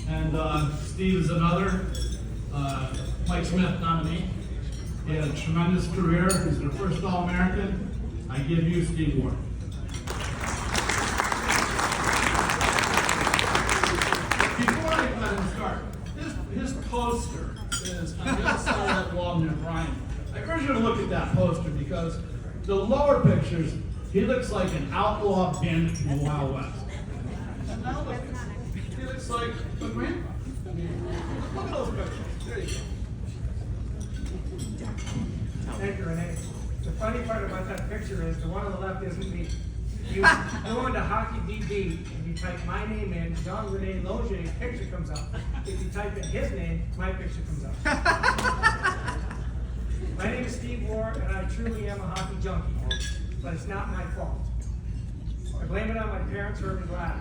And Steve is another Mike Smith nominee. He had a tremendous career. He's their first All-American. I give you Steve Warr. Before I let him start, his poster is on the other side of that wall near Brian. I urge you to look at that poster because the lower pictures, he looks like an outlaw bandit from the Wild West. And now look, he looks like, look, man, look at those pictures. There you go. Thank you, Renee. The funny part about that picture is the one on the left isn't me. You go into Hockey DB and you type my name in, John Rene Logier's picture comes up. If you type in his name, my picture comes up. My name is Steve Warr, and I truly am a hockey junkie, but it's not my fault. I blame it on my parents, Herb and Glad.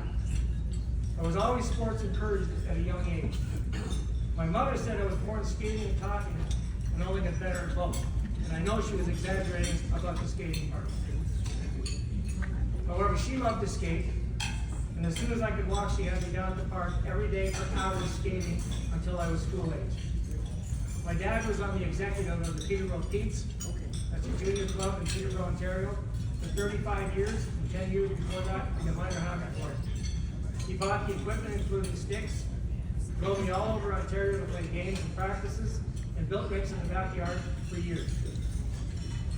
I was always sports encouraged at a young age. My mother said I was born skating and talking and only got better at both. And I know she was exaggerating about the skating part. However, she loved to skate, and as soon as I could walk, she had me down at the park every day for hours skating until I was school age. My dad was on the executive of the Peterborough Petes, that's a junior club in Peterborough, Ontario, for 35 years, and 10 years before that, in the minor hockey player. He bought the equipment, including sticks, drove me all over Ontario to play games and practices, and built rinks in the backyard for years.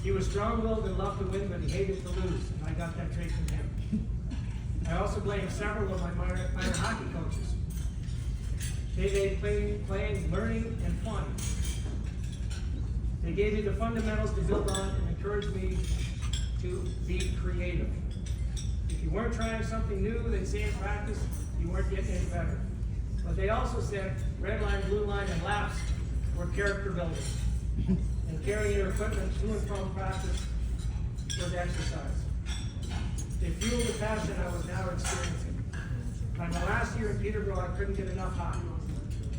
He was strong-willed and loved to win, but he hated to lose, and I got that trait from him. I also blame several of my minor hockey coaches. They made playing, learning, and fun. They gave me the fundamentals to build on and encouraged me to be creative. If you weren't trying something new, they'd say in practice, you weren't getting any better. But they also said red line, blue line, and laps were character builders. And carrying your equipment to and from practice was exercise. They fueled the passion I was now experiencing. By my last year in Peterborough, I couldn't get enough hockey.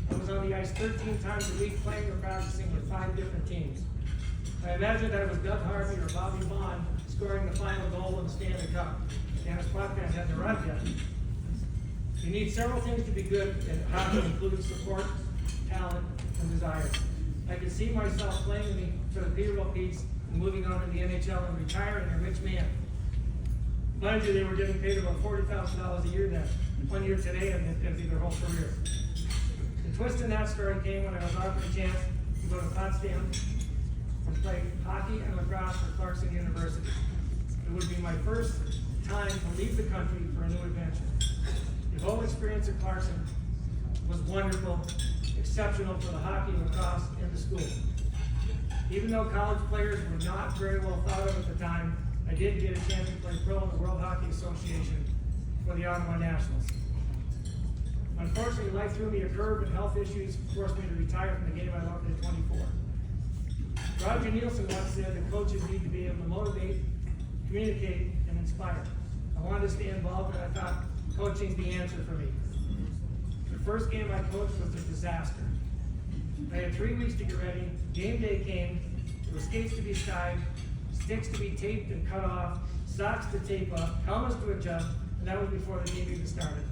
I was on the ice 13 times a week playing or practicing with 5 different teams. I imagined I was Doug Harvey or Bobby Bond scoring the final goal in the Stanley Cup. Dennis Plotkin hadn't arrived yet. You need several things to be good at hockey, including support, talent, and desire. I could see myself playing for the Peterborough Petes and moving on to the NHL and retiring a rich man. Mind you, they were getting paid about $40,000 a year then. 1 year today, and it'd be their whole career. The twist in that story came when I was offered a chance to go to Potsdam and play hockey and lacrosse for Clarkson University. It would be my first time to leave the country for a new adventure. The whole experience at Clarkson was wonderful, exceptional for the hockey and lacrosse in the school. Even though college players were not very well thought of at the time, I did get a chance to play pro in the World Hockey Association for the Ottawa Nationals. Unfortunately, life threw me a curve and health issues forced me to retire from the game I loved at 24. Roger Nielsen once said that coaches need to be able to motivate, communicate, and inspire. I wanted to stay involved, and I thought coaching's the answer for me. The first game I coached was a disaster. I had 3 weeks to get ready. Game day came. There were skates to be skied, sticks to be taped and cut off, socks to tape up, helmets to adjust, and that was before the game even started.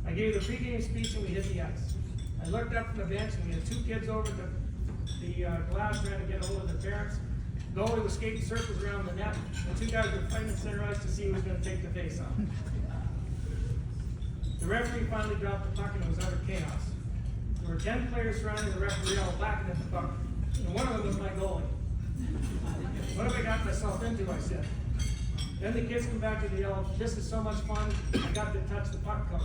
I gave the pregame speech and we hit the ice. I looked up from the bench and we had 2 kids over the glass trying to get hold of their parents. Goalie was skating circles around the net, and 2 guys were fighting in center ice to see who was going to take the face off. The referee finally dropped the puck and it was utter chaos. There were 10 players surrounding the referee all whacking at the puck, and one of them was my goalie. What have I got myself into, I said. Then the kids come back and yell, "This is so much fun, I got to touch the puck, coach."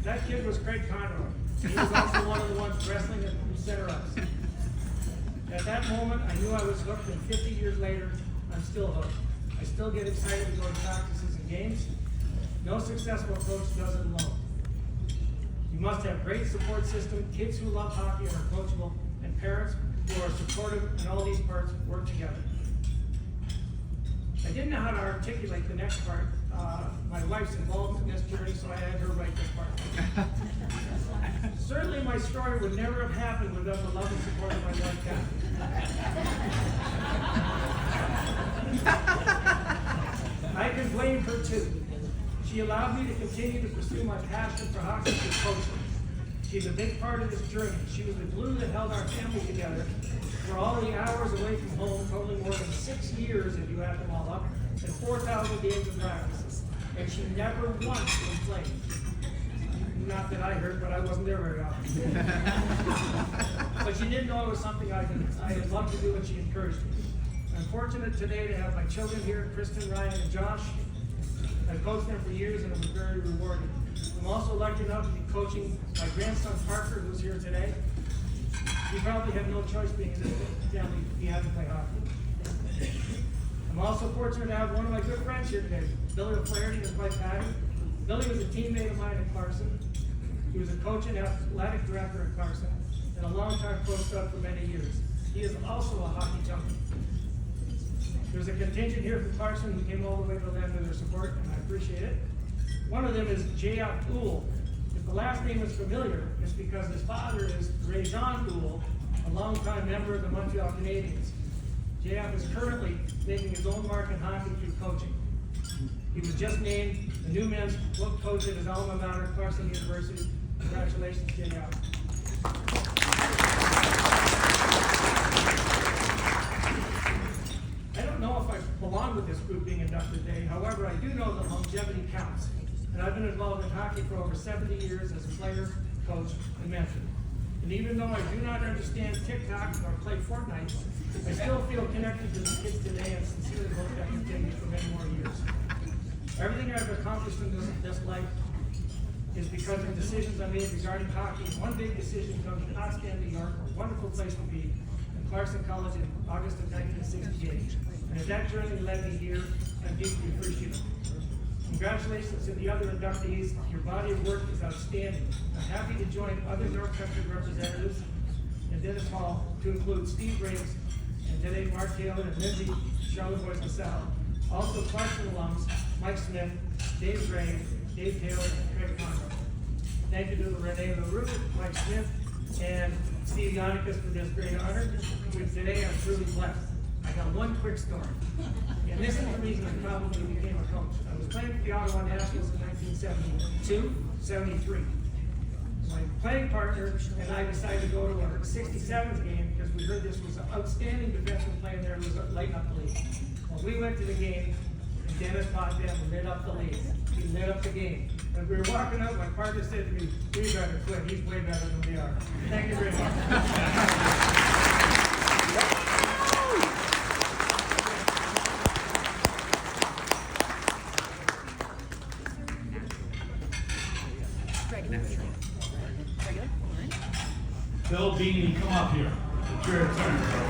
That kid was Craig Conroy. He was also one of the ones wrestling at center ice. At that moment, I knew I was hooked, and 50 years later, I'm still hooked. I still get excited to go to practices and games. No successful coach does it alone. You must have great support system, kids who love hockey and are coachable, and parents who are supportive, and all these parts work together. I didn't know how to articulate the next part. My wife's involved in this journey, so I had her write this part. Certainly my story would never have happened without the love and support of my wife, Kathy. I can blame her too. She allowed me to continue to pursue my passion for hockey through coaching. She's a big part of this journey. She was the glue that held our family together for all the hours away from home, totaling more than 6 years, if you add them all up, and 4,000 days of practice. And she never once complained. Not that I heard, but I wasn't there very often. But she did know it was something I had loved to do, and she encouraged me. I'm fortunate today to have my children here, Kristen, Ryan, and Josh. I've coached them for years, and it was very rewarding. I'm also lucky enough to be coaching my grandson Parker, who's here today. He probably had no choice being in this family if he had to play hockey. I'm also fortunate to have one of my good friends here today, Billy O'Flaherty and his wife Patty. Billy was a teammate of mine at Clarkson. He was a coach and athletic director at Clarkson, and a longtime pro stud for many years. He is also a hockey junkie. There's a contingent here from Clarkson who came all the way to lend their support, and I appreciate it. One of them is J.F. Gould. If the last name is familiar, it's because his father is Ray-Jean Gould, a longtime member of the Montreal Canadiens. J.F. is currently making his own mark in hockey through coaching. He was just named the new men's book coach at his alma mater, Clarkson University. Congratulations, J.F. I don't know if I belong with this group being inducted today. However, I do know that longevity counts. And I've been involved in hockey for over 70 years as a player, coach, and mentor. And even though I do not understand TikTok or play Fortnite, I still feel connected to the kids today and sincerely hope that continues for many more years. Everything I've accomplished in this life is because of decisions I made regarding hockey. One big decision comes to Potsdam, New York, a wonderful place to be, and Clarkson College in August of 1968. And as that journey led me here, I'm deeply appreciative. Congratulations to the other inductees. Your body of work is outstanding. I'm happy to join other North Country representatives in Dennis Hall to include Steve Briggs and today Mark Taylor and Lindsay Charlevoix LaSalle. Also Clarkson alums Mike Smith, Dave Gray, Dave Taylor, and Craig Conroy. Thank you to Renee LaRue, Mike Smith, and Steve Yannickas for this great honor. Today I'm truly blessed. I got one quick story. And this is the reason I probably became a coach. I was playing for the Ottawa Nationals in 1972-73. My playing partner and I decided to go to a 67s game because we heard this was an outstanding defenseman playing there who was lighting up the league. Well, we went to the game, and Dennis Potsdam lit up the league. He lit up the game. As we were walking out, my partner said to me, "We better quit. He's way better than we are." Thank you very much. Bill Beanie, come up here. It's your turn.